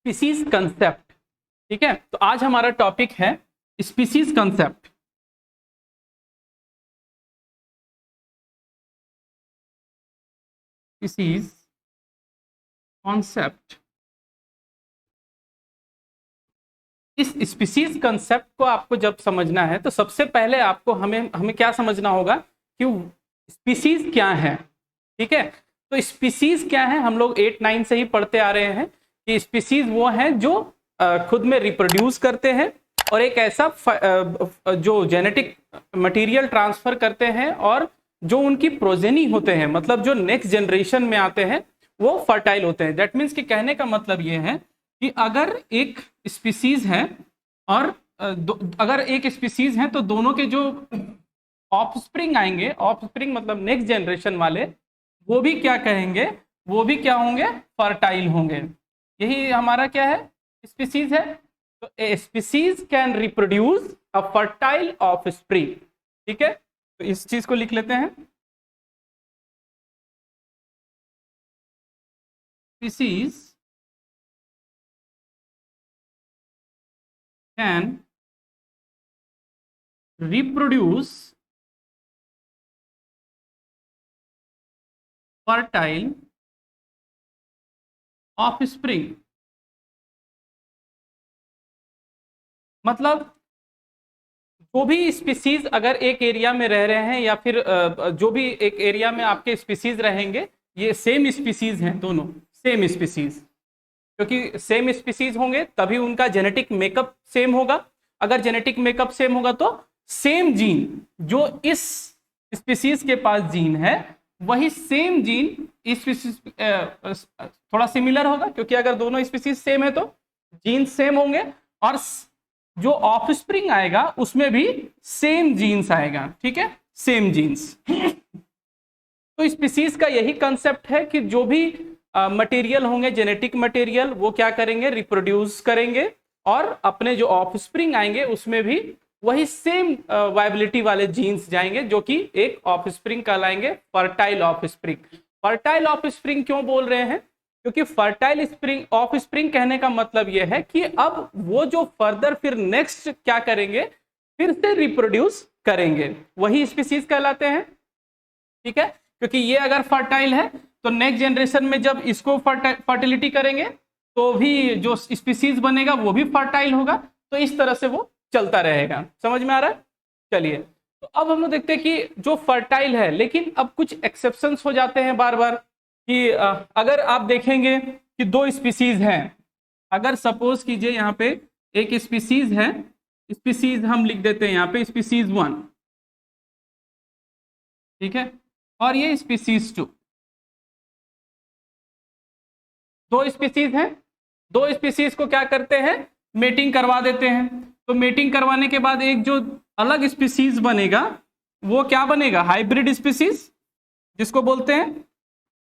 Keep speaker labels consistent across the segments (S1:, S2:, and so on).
S1: Species concept. ठीक है, तो आज हमारा टॉपिक है स्पीसीज कंसेप्ट। Species concept. इस स्पीसीज कंसेप्ट को आपको जब समझना है तो सबसे पहले आपको हमें क्या समझना होगा कि स्पीसीज क्या है। ठीक है, तो स्पीसीज क्या है, हम लोग 8-9 से ही पढ़ते आ रहे हैं कि स्पीसीज वो हैं जो खुद में रिप्रोड्यूस करते हैं और एक ऐसा जो जेनेटिक मटेरियल ट्रांसफर करते हैं और जो उनकी प्रोजेनी होते हैं, मतलब जो नेक्स्ट जनरेशन में आते हैं वो फर्टाइल होते हैं। दैट मीन्स कि कहने का मतलब ये है कि अगर एक स्पीसीज है और अगर एक स्पीसीज है तो दोनों के जो ऑफस्प्रिंग आएंगे, ऑफस्प्रिंग मतलब नेक्स्ट जनरेशन वाले, वो भी क्या कहेंगे, वो भी क्या होंगे, फर्टाइल होंगे। यही हमारा क्या है, स्पीसीज है। तो a species can reproduce a fertile offspring. ठीक है, तो इस चीज को लिख लेते हैं। Species can reproduce fertile offspring। मतलब जो भी स्पीसीज अगर एक एरिया में रह रहे हैं या फिर जो भी एक एरिया में आपके स्पीसीज रहेंगे, ये सेम स्पीसीज हैं, दोनों सेम स्पीसीज, क्योंकि सेम स्पीसीज होंगे तभी उनका जेनेटिक मेकअप सेम होगा। अगर जेनेटिक मेकअप सेम होगा तो सेम जीन जो इस स्पीसीज के पास जीन है वही सेम जीन इस स्पीसीज थोड़ा सिमिलर होगा, क्योंकि अगर दोनों स्पीसीज सेम है तो जीन सेम होंगे और जो ऑफस्प्रिंग आएगा उसमें भी सेम जीन्स आएगा। ठीक है, सेम जीन्स। तो स्पीसीज का यही कंसेप्ट है कि जो भी मटेरियल होंगे, जेनेटिक मटेरियल, वो क्या करेंगे, रिप्रोड्यूस करेंगे और अपने जो ऑफस्प्रिंग आएंगे उसमें भी वही सेम वायबिलिटी वाले जीन्स जाएंगे, जो कि एक ऑफस्प्रिंग कहलाएंगे फर्टाइल ऑफस्प्रिंग। फर्टाइल ऑफस्प्रिंग क्यों बोल रहे हैं, क्योंकि फर्टाइल स्प्रिंग ऑफस्प्रिंग कहने का मतलब यह है कि अब वो जो फर्दर फिर नेक्स्ट क्या करेंगे, फिर से रिप्रोड्यूस करेंगे, वही स्पीसीज कहलाते हैं। ठीक है, क्योंकि ये अगर फर्टाइल है तो नेक्स्ट जनरेशन में जब इसको फर्टिलिटी करेंगे तो भी जो स्पीसीज बनेगा वो भी फर्टाइल होगा। तो इस तरह से वो चलता रहेगा। समझ में आ रहा है? चलिए, तो अब हम लोग देखते हैं कि जो फर्टाइल है, लेकिन अब कुछ एक्सेप्शंस हो जाते हैं बार बार कि अगर आप देखेंगे कि दो स्पीसीज हैं, अगर सपोज कीजिए यहाँ पे एक स्पीसीज है, स्पीसीज हम लिख देते हैं यहाँ पे स्पीसीज 1, ठीक है, और ये स्पीसीज 2, दो स्पीसीज हैं। दो स्पीसीज को क्या करते हैं, मेटिंग करवा देते हैं। तो मेटिंग करवाने के बाद एक जो अलग स्पीसीज बनेगा वो क्या बनेगा, हाइब्रिड स्पीसीज जिसको बोलते हैं।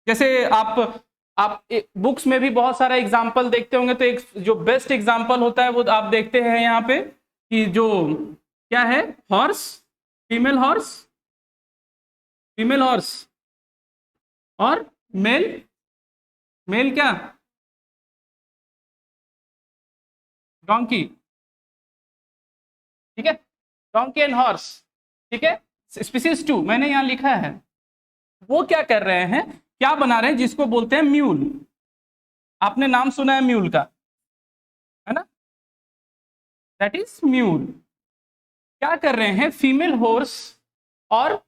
S1: जैसे आप बुक्स में भी बहुत सारा एग्जांपल देखते होंगे, तो एक जो बेस्ट एग्जांपल होता है वो आप देखते हैं यहाँ पे कि जो क्या है, horse, female horse, female horse और मेल, मेल क्या, डोंकी। ठीक है, डोंकी एंड हॉर्स। ठीक है, स्पीसीज 2 मैंने यहां लिखा है। वो क्या कर रहे हैं, क्या बना रहे हैं, जिसको बोलते हैं म्यूल। आपने नाम सुना है म्यूल का, है ना, दैट इज म्यूल। क्या कर रहे हैं, फीमेल हॉर्स और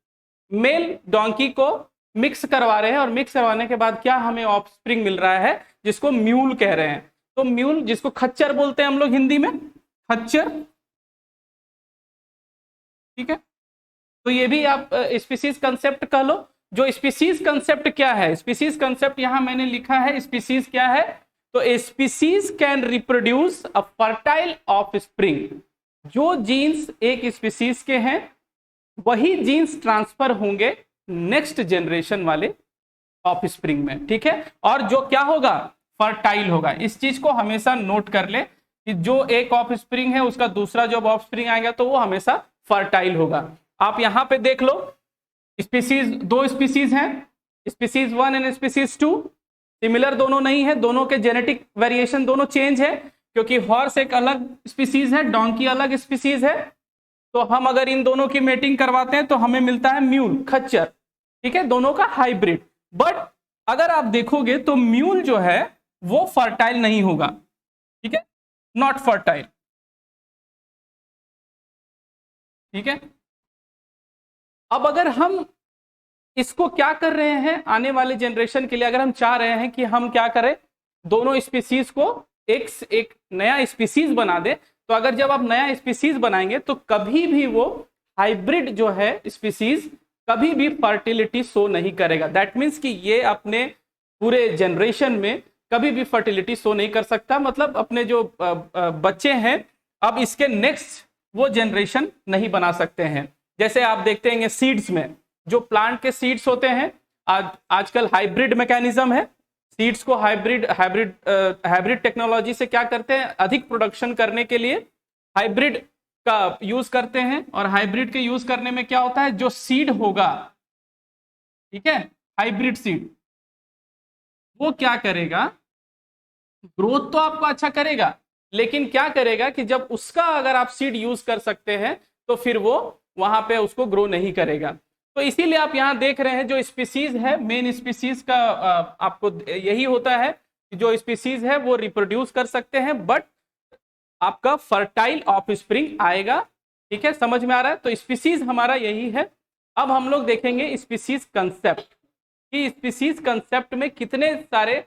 S1: मेल डोंकी को मिक्स करवा रहे हैं और मिक्स करवाने के बाद क्या हमें ऑफस्प्रिंग मिल रहा है जिसको म्यूल कह रहे हैं। तो म्यूल, जिसको खच्चर बोलते हैं हम लोग हिंदी में, खच्चर। ठीक है, तो ये भी आप स्पीसीज कंसेप्ट कह लो। जो स्पीसीज कंसेप्ट क्या है, स्पीसीज कंसेप्ट यहां मैंने लिखा है, स्पीसीज क्या है, तो species can reproduce a fertile offspring. जो जीन्स एक स्पीसीज के हैं वही जीन्स ट्रांसफर होंगे नेक्स्ट जनरेशन वाले ऑफस्प्रिंग में। ठीक है, और जो क्या होगा, फर्टाइल होगा। इस चीज को हमेशा नोट कर ले कि जो एक ऑफस्प्रिंग है उसका दूसरा जब ऑफस्प्रिंग आएगा तो वो हमेशा फर्टाइल होगा। आप यहां पे देख लो, स्पीसीज, दो स्पीसीज हैं, स्पीसीज 1 एंड स्पीसीज 2। सिमिलर दोनों नहीं है, दोनों के जेनेटिक वेरिएशन दोनों चेंज है, क्योंकि हॉर्स एक अलग स्पीसीज है, डोंकी अलग स्पीसीज है। तो हम अगर इन दोनों की मेटिंग करवाते हैं तो हमें मिलता है म्यूल, खच्चर, ठीक है, दोनों का हाइब्रिड। बट अगर आप देखोगे तो म्यूल जो है वो फर्टाइल नहीं होगा, ठीक है, नॉट फर्टाइल, ठीक है। अब अगर हम इसको क्या कर रहे हैं, आने वाले जनरेशन के लिए अगर हम चाह रहे हैं कि हम क्या करें, दोनों स्पीसीज को एक नया स्पीसीज बना दे, तो अगर जब आप नया स्पीसीज बनाएंगे तो कभी भी वो हाइब्रिड जो है स्पीसीज कभी भी फर्टिलिटी शो नहीं करेगा। दैट मीन्स कि ये अपने पूरे जनरेशन में कभी भी फर्टिलिटी शो नहीं कर सकता, मतलब अपने जो बच्चे हैं अब इसके नेक्स्ट वो जनरेशन नहीं बना सकते हैं। जैसे आप देखते हैं सीड्स में, जो प्लांट के सीड्स होते हैं, आजकल हाइब्रिड मैकेनिज्म है, सीड्स को हाइब्रिड हाइब्रिड हाइब्रिड टेक्नोलॉजी से क्या करते हैं, अधिक प्रोडक्शन करने के लिए हाइब्रिड का यूज करते हैं। और हाइब्रिड के यूज करने में क्या होता है, जो सीड होगा, ठीक है, हाइब्रिड सीड, वो क्या करेगा, ग्रोथ तो आपको अच्छा करेगा, लेकिन क्या करेगा कि जब उसका अगर आप सीड यूज कर सकते हैं तो फिर वो वहां पे उसको ग्रो नहीं करेगा। तो इसीलिए आप यहां देख रहे हैं जो स्पीसीज है, मेन स्पीसीज का आपको यही होता है कि जो स्पीसीज है वो रिप्रोड्यूस कर सकते हैं, बट आपका फर्टाइल ऑफ स्प्रिंग आएगा, ठीक है, समझ में आ रहा है। तो स्पीसीज हमारा यही है। अब हम लोग देखेंगे स्पीसीज कंसेप्ट, कि स्पीसीज कंसेप्ट में कितने सारे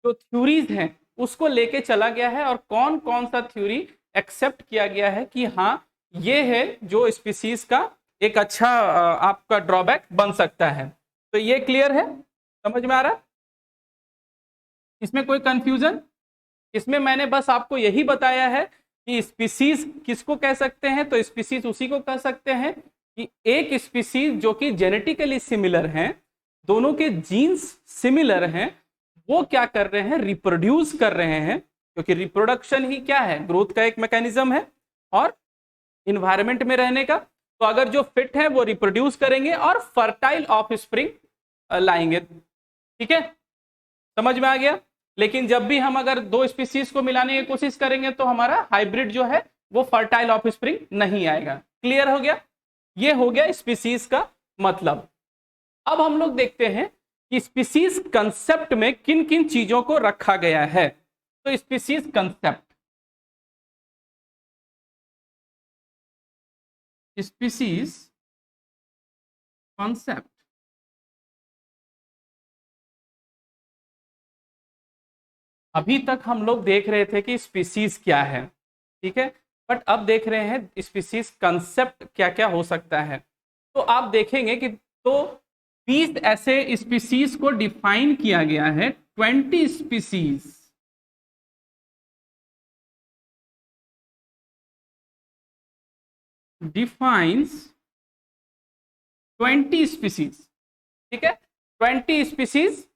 S1: जो थ्योरीज हैं उसको लेके चला गया है, और कौन कौन सा थ्योरी एक्सेप्ट किया गया है कि हाँ ये है जो स्पीसीज का एक अच्छा आपका ड्रॉबैक बन सकता है। तो ये क्लियर है, समझ में आ रहा है, इसमें कोई कंफ्यूजन? इसमें मैंने बस आपको यही बताया है कि स्पीसीज किसको कह सकते हैं, तो स्पीसीज उसी को कह सकते हैं कि एक स्पीसीज जो कि जेनेटिकली सिमिलर हैं, दोनों के जीन्स सिमिलर हैं, वो क्या कर रहे हैं, रिप्रोड्यूस कर रहे हैं, क्योंकि रिप्रोडक्शन ही क्या है, ग्रोथ का एक मैकेनिज्म है और इन्वायरमेंट में रहने का। तो अगर जो फिट है वो रिप्रोड्यूस करेंगे और फर्टाइल ऑफ स्प्रिंग लाएंगे, ठीक है, समझ में आ गया। लेकिन जब भी हम अगर दो स्पीसीज को मिलाने की कोशिश करेंगे तो हमारा हाइब्रिड जो है वो फर्टाइल ऑफ स्प्रिंग नहीं आएगा। क्लियर हो गया, ये हो गया स्पीसीज का मतलब। अब हम लोग देखते हैं कि स्पीसीज कंसेप्ट में किन किन चीजों को रखा गया है। तो स्पीसीज कंसेप्ट, स्पीसीज कॉन्सेप्ट, अभी तक हम लोग देख रहे थे कि स्पीसीज क्या है, ठीक है, बट अब देख रहे हैं स्पीसीज कंसेप्ट क्या क्या हो सकता है। तो आप देखेंगे कि तो 20 ऐसे स्पीसीज को डिफाइन किया गया है, 20 स्पीसीज, डिफाइंस 20 स्पीसीज, ठीक है, 20 स्पीसीज।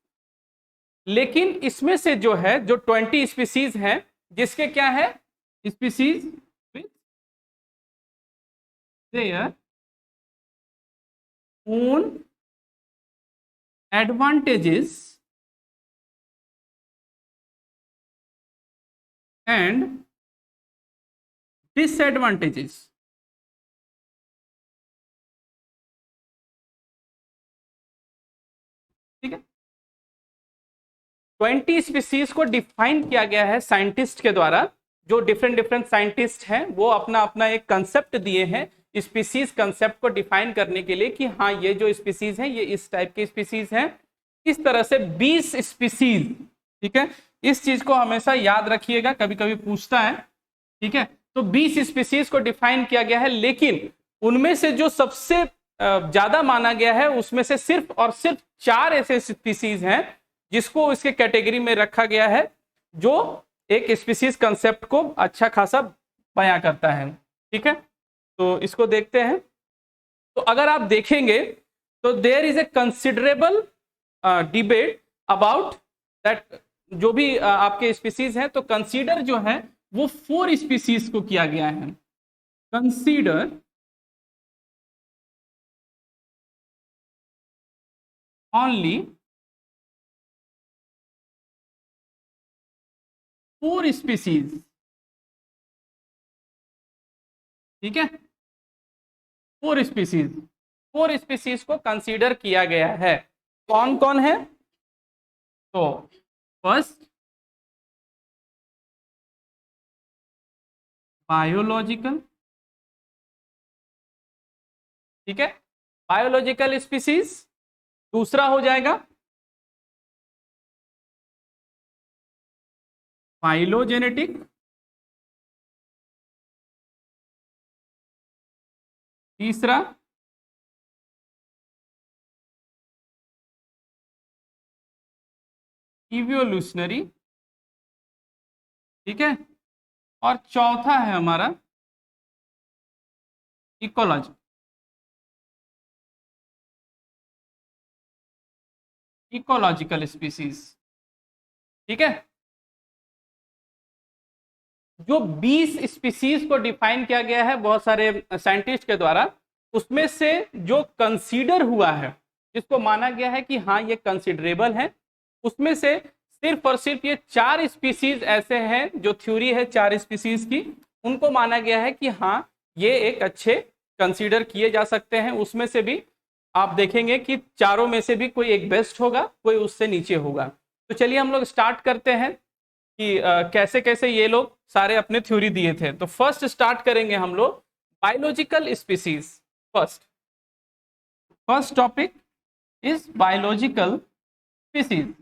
S1: लेकिन इसमें से जो है जो 20 स्पीसीज हैं, जिसके क्या है, species with their own advantages and disadvantages, ठीक है। 20 स्पीसीज को डिफाइन किया गया है साइंटिस्ट के द्वारा, जो डिफरेंट डिफरेंट साइंटिस्ट हैं वो अपना अपना एक कंसेप्ट दिए हैं स्पीसीज कंसेप्ट को डिफाइन करने के लिए, कि हाँ ये जो स्पीसीज हैं ये इस टाइप की स्पीसीज हैं। इस तरह से 20 स्पीसीज, ठीक है, इस चीज को हमेशा याद रखिएगा, कभी कभी पूछता है, ठीक है। तो 20 स्पीसीज को डिफाइन किया गया है, लेकिन उनमें से जो सबसे ज्यादा माना गया है उसमें से सिर्फ और सिर्फ 4 ऐसे स्पीसीज हैं जिसको इसके कैटेगरी में रखा गया है, जो एक स्पीसीज कंसेप्ट को अच्छा खासा बयां करता है, ठीक है। तो इसको देखते हैं। तो अगर आप देखेंगे तो there is a considerable debate about that, जो भी आपके स्पीसीज हैं, तो कंसीडर जो है वो 4 स्पीसीज को किया गया है, कंसीडर ओनली 4 स्पीसीज, ठीक है, 4 स्पीसीज, 4 स्पीसीज को कंसीडर किया गया है। कौन कौन है? तो फर्स्ट बायोलॉजिकल, ठीक है, बायोलॉजिकल स्पीसीज। दूसरा हो जाएगा फाइलोजेनेटिक, तीसरा इवोल्यूशनरी, ठीक है, और चौथा है हमारा इकोलॉजी, इकोलॉजिकल स्पीसीज, ठीक है। जो 20 स्पीसीज को डिफाइन किया गया है बहुत सारे साइंटिस्ट के द्वारा, उसमें से जो कंसीडर हुआ है, जिसको माना गया है कि हाँ ये कंसिडरेबल है, उसमें से सिर्फ और सिर्फ ये 4 स्पीसीज ऐसे हैं, जो थ्योरी है 4 स्पीसीज की, उनको माना गया है कि हाँ ये एक अच्छे कंसीडर किए जा सकते हैं। उसमें से भी आप देखेंगे कि चारों में से भी कोई एक बेस्ट होगा, कोई उससे नीचे होगा। तो चलिए हम लोग स्टार्ट करते हैं कि कैसे कैसे ये लोग सारे अपने थ्योरी दिए थे। तो फर्स्ट स्टार्ट करेंगे हम लोग biological species. First topic is biological species.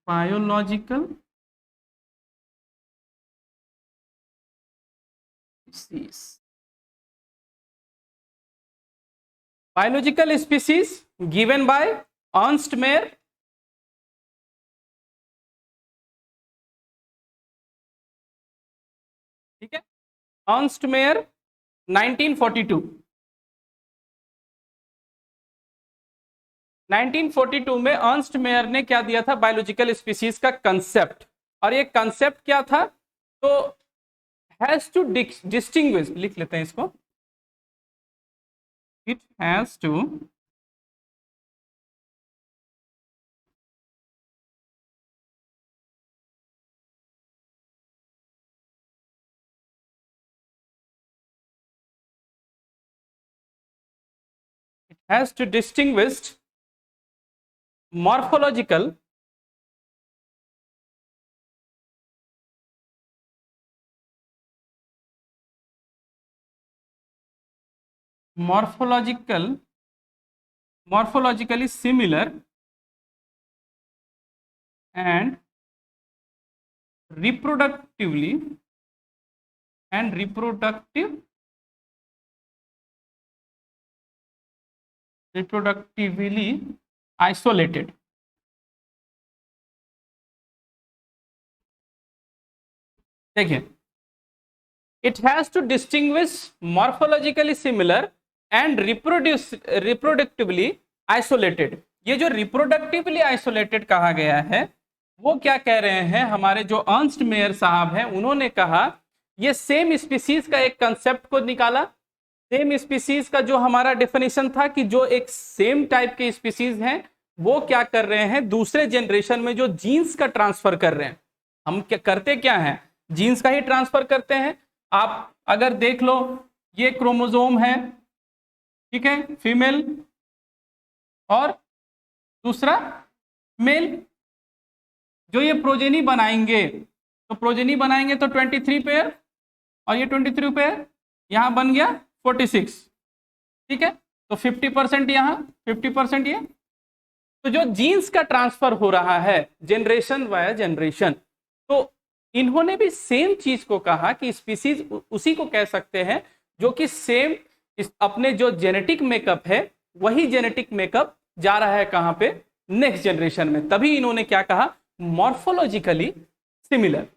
S1: Biological species, biological species given by Ernst Mayr, ठीक है, अर्नस्ट मेयर 1942। 1942 में अर्नस्ट मेयर ने क्या दिया था? बायोलॉजिकल स्पीसीज का कंसेप्ट। और ये कंसेप्ट क्या था? तो हैज टू डिस्टिंग्विश, लिख लेते हैं इसको, it has to distinguish morphological morphologically similar and reproductively isolated। देखिए, it has to distinguish morphologically similar and reproductively isolated. ये जो रिप्रोडक्टिवली आइसोलेटेड कहा गया है, वो क्या कह रहे हैं हमारे जो अर्नस्ट मेयर साहब हैं, उन्होंने कहा ये सेम स्पीसीज का एक कंसेप्ट को निकाला। सेम स्पीसीज का जो हमारा डेफिनेशन था कि जो एक सेम टाइप के स्पीसीज हैं, वो क्या कर रहे हैं, दूसरे जनरेशन में जो जीन्स का ट्रांसफर कर रहे हैं। हम क्या करते, क्या है, जीन्स का ही ट्रांसफर करते हैं। आप अगर देख लो, ये क्रोमोसोम है, ठीक है, फीमेल, और दूसरा मेल। जो ये प्रोजेनी बनाएंगे, तो प्रोजेनी बनाएंगे तो 23 पेयर, और ये 23 पेयर, यहां बन गया 46, ठीक है। तो 50% यहां, 50% ये। तो जो जीन्स का ट्रांसफर हो रहा है जनरेशन वाया जनरेशन, तो इन्होंने भी सेम चीज को कहा कि स्पीसीज उसी को कह सकते हैं जो कि सेम अपने जो जेनेटिक मेकअप है, वही जेनेटिक मेकअप जा रहा है कहां पे, नेक्स्ट जनरेशन में। तभी इन्होंने क्या कहा, मॉर्फोलॉजिकली सिमिलर।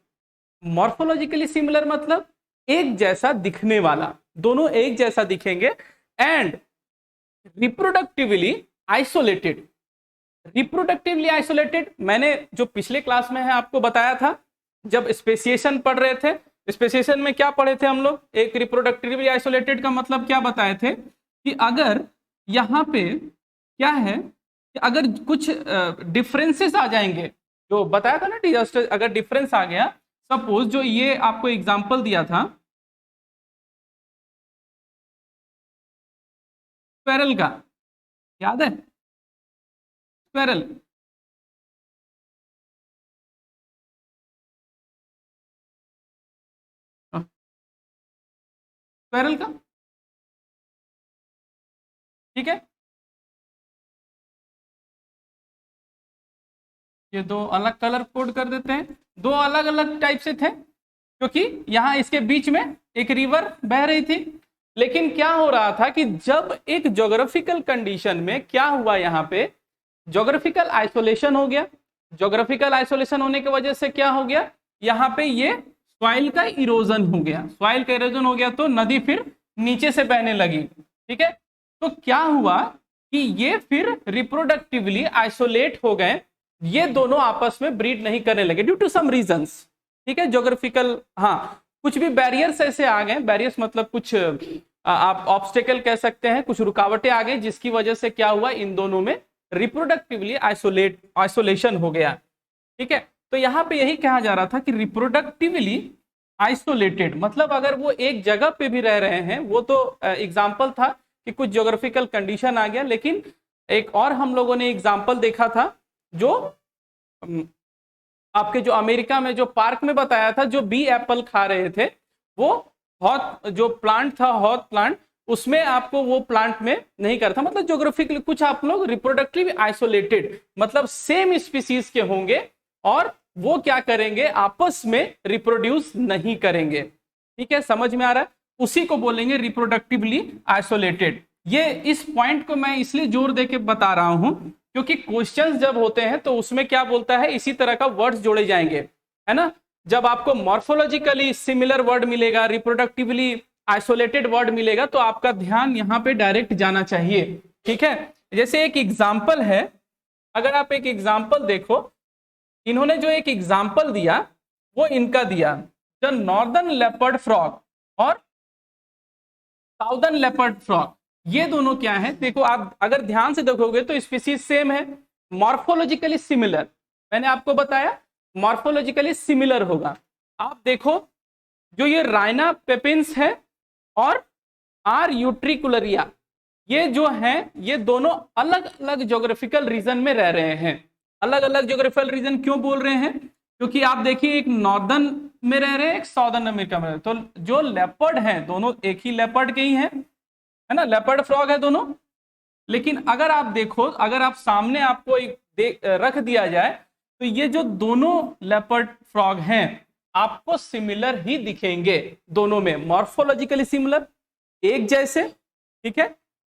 S1: मॉर्फोलॉजिकली सिमिलर मतलब एक जैसा दिखने वाला, दोनों एक जैसा दिखेंगे। And reproductively isolated. Reproductively isolated मैंने जो पिछले क्लास में है आपको बताया था, जब स्पेसिएशन पढ़ रहे थे। स्पेसिएशन में क्या पढ़े थे हम लोग, एक रिप्रोडक्टिवली आइसोलेटेड का मतलब क्या बताए थे कि अगर यहां पे क्या है अगर कुछ डिफरेंसेस आ जाएंगे, जो बताया था ना डिजास्टर, अगर डिफरेंस आ गया, सपोज जो ये आपको एग्जांपल दिया था स्क्वेरल का, याद है स्क्वेरल, स्क्वेरल का, ठीक है। ये दो अलग कलर कोड कर देते हैं, दो अलग अलग टाइप से थे, क्योंकि यहां इसके बीच में एक रिवर बह रही थी। लेकिन क्या हो रहा था कि जब एक ज्योग्राफिकल कंडीशन में क्या हुआ, यहाँ पे ज्योग्राफिकल आइसोलेशन हो गया। ज्योग्राफिकल आइसोलेशन होने की वजह से क्या हो गया, यहाँ पे ये सॉइल का इरोजन हो गया, सॉइल का इरोजन हो गया तो नदी फिर नीचे से बहने लगी, ठीक है। तो क्या हुआ कि ये फिर रिप्रोडक्टिवली आइसोलेट हो गए, ये दोनों आपस में ब्रीड नहीं करने लगे ड्यू टू सम रीजंस, ठीक है, ज्योग्राफिकल, हाँ कुछ भी बैरियर्स ऐसे आ गए, बैरियर्स मतलब कुछ आप ऑब्स्टेकल कह सकते हैं, कुछ रुकावटें आ गई जिसकी वजह से क्या हुआ, इन दोनों में रिप्रोडक्टिवली आइसोलेशन हो गया, ठीक है। तो यहाँ पे यही कहा जा रहा था कि रिप्रोडक्टिवली आइसोलेटेड मतलब अगर वो एक जगह पे भी रह रहे हैं, वो तो एग्जाम्पल था कि कुछ ज्योग्राफिकल कंडीशन आ गया, लेकिन एक और हम लोगों ने एग्जाम्पल देखा था जो आपके जो अमेरिका में जो पार्क में बताया था, जो बी एप्पल खा रहे थे, वो हॉट जो प्लांट था, हॉट प्लांट, उसमें आपको वो प्लांट में नहीं करता, मतलब ज्योग्राफिकली कुछ आप लोग रिप्रोडक्टिव आइसोलेटेड मतलब सेम स्पीसीज के होंगे और वो क्या करेंगे, आपस में रिप्रोड्यूस नहीं करेंगे, ठीक है, समझ में आ रहा है, उसी को बोलेंगे रिप्रोडक्टिवली आइसोलेटेड। ये इस पॉइंट को मैं इसलिए जोर देके बता रहा हूं क्योंकि क्वेश्चंस जब होते हैं तो उसमें क्या बोलता है, इसी तरह का वर्ड्स जोड़े जाएंगे, है ना। जब आपको मॉर्फोलॉजिकली सिमिलर वर्ड मिलेगा, रिप्रोडक्टिवली आइसोलेटेड वर्ड मिलेगा, तो आपका ध्यान यहां पे डायरेक्ट जाना चाहिए, ठीक है। जैसे एक एग्जाम्पल है, अगर आप एक एग्जाम्पल देखो, इन्होंने जो एक एग्जाम्पल दिया वो इनका दिया, द नॉर्दर्न लेपर्ड फ्रॉग और साउदर्न लेपर्ड फ्रॉग, ये दोनों क्या है, देखो आप अगर ध्यान से देखोगे तो स्पीसीज सेम है, मॉर्फोलॉजिकली सिमिलर, मैंने आपको बताया मॉर्फोलॉजिकली सिमिलर होगा। आप देखो जो ये राइना पेपिन्स है और आर यूट्रिकुलरिया, ये जो है ये दोनों अलग अलग ज्योग्राफिकल रीजन में रह रहे हैं। अलग अलग ज्योग्राफिकल रीजन क्यों बोल रहे हैं, क्योंकि आप देखिए एक नॉर्दर्न में रह रहे हैं, एक साउदर्न अमेरिका में, तो जो लेपर्ड है दोनों एक ही लेपर्ड के ही हैं, है ना, लेपर्ड फ्रॉग है दोनों। लेकिन अगर आप देखो, अगर आप सामने आपको एक रख दिया जाए तो ये जो दोनों लेपर्ड फ्रॉग हैं आपको सिमिलर ही दिखेंगे, दोनों में मॉर्फोलॉजिकली सिमिलर, एक जैसे, ठीक है।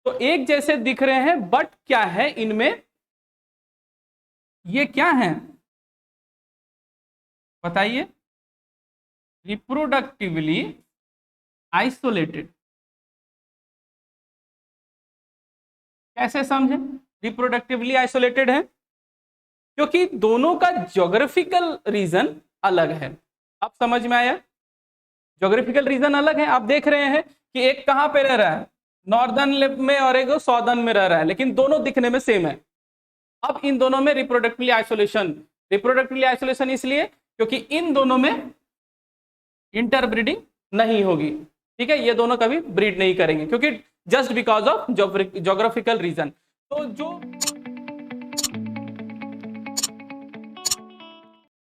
S1: तो एक जैसे दिख रहे हैं, बट क्या है इनमें, ये क्या है बताइए, रिप्रोडक्टिवली आइसोलेटेड, कैसे समझे रिप्रोडक्टिवली आइसोलेटेड है, क्योंकि दोनों का ज्योग्राफिकल रीजन अलग है। आप समझ में आया, ज्योग्राफिकल रीजन अलग है, आप देख रहे हैं कि एक कहां पे रह रहा है, नॉर्दर्न में, और एक साउदर्न में रह रहा है, लेकिन दोनों दिखने में सेम है। अब इन दोनों में रिप्रोडक्टिवली आइसोलेशन इसलिए क्योंकि इन दोनों में इंटरब्रीडिंग नहीं होगी, ठीक है, ये दोनों कभी ब्रीड नहीं करेंगे क्योंकि just because of geographical reason. तो जो